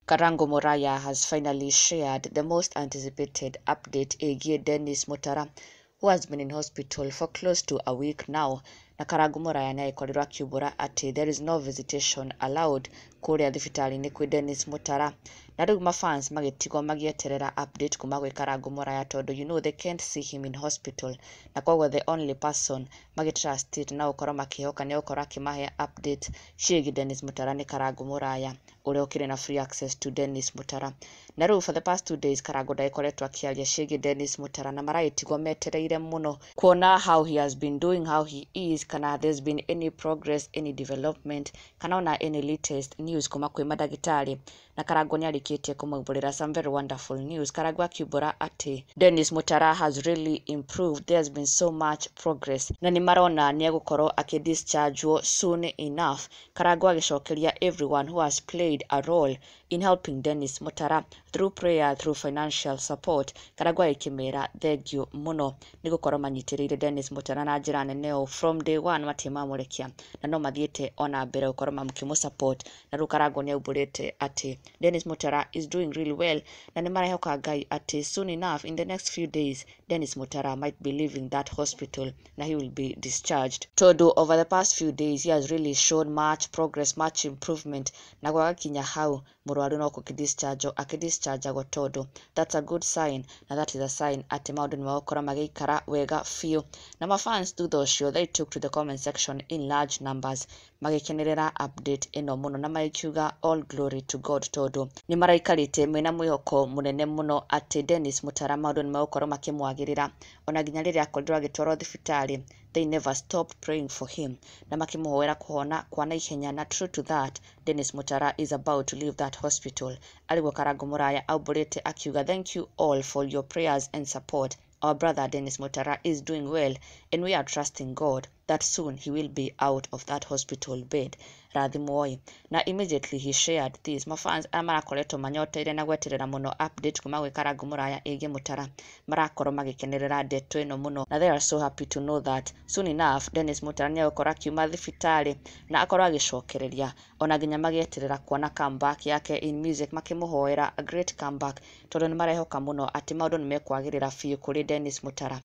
Karango Moraya has finally shared the most anticipated update against Dennis Mutara, who has been in hospital for close to a week now. Na Karango Moraya naye korirwa akiumbura ati there is no visitation allowed kuria thibitari-ini kwi Dennis Mutara. Na riu mafans magitigwo magieterera update kuma gwi Karango Moraya tondu they can't see him in hospital, na koguo the only person magitrusted na ukorwo makihoka ni ukorwo akimahe update ciĩgiĩ Dennis Mutara ni Karango Moraya uria ukiri na free access to Dennis Mutara. Na riu for the past 2 days Karango ndaikoretwo akiaria ciĩgiĩ Dennis Mutara na maraitigwo metereire muno kuona how he has been doing, how he is, kana there's been any progress, any development, kana ona any latest news kuma kwi madagitari. Na Karango niarikitie kumwibulira some very wonderful news. Karango akiumbura ati Dennis Mutara has really improved, there's been so much progress na ni marona ni egukorwo akidischargewo soon enough. Karango agicokeria everyone who has played a role in helping Dennis Mutara through prayer, through financial support. Karango ikimera thank you muno ni gukorwo manyitiriire Dennis Mutara na njira nene from day one matimamurekia na no mathiete ona mbere gukorwo mamukimu support. Na riu Karango ni aumburite ati Dennis Mutara is doing really well na ni marahoka Ngai ati soon enough in the next few days Dennis Mutara might be leaving that hospital na he will be discharged. Todo over the past few days he has really shown much progress, much improvement na gwagakinya hau murwaru no akidischarge go todo. That's a good sign na that is a sign ati maundu ni magukora magikara wega few. Na my fans do those show they took to the comment section in large numbers magikenerera update eno muno na maikiuga all glory to God todo. Ni maraikarite mena mwihoko munene muno ati Dennis Mutara maundu ni magukora makimwagirira ona ginya riria akorirwo agitwarwo thibitari they never stopped praying for him na makimuhoera kuhona kwa naihenya. Na true to that Dennis Mutara is about to leave that hospital. Aliguo Karango Moraya aumburite akiuga thank you all for your prayers and support. Our brother Dennis Mutara is doing well and we are trusting God that soon he will be out of that hospital bed. Rathimoi. Na immediately he shared this. Mafans amarakoretwo manyoteire na gweterera muno update kuma gwi Karango Moraya ĩgiĩ Mutara marakorwo magikenerera ndeto ĩno muno na they are so happy to know that soon enough Dennis Mutara ni agũkorwo akiuma thibitari na akorwo agicokereria ona nginya magieterera kuona comeback yake in music makimuhoera a great comeback tondu ni marehoka muno ati maundu ni mekwagirira biũ kuri Dennis Mutara.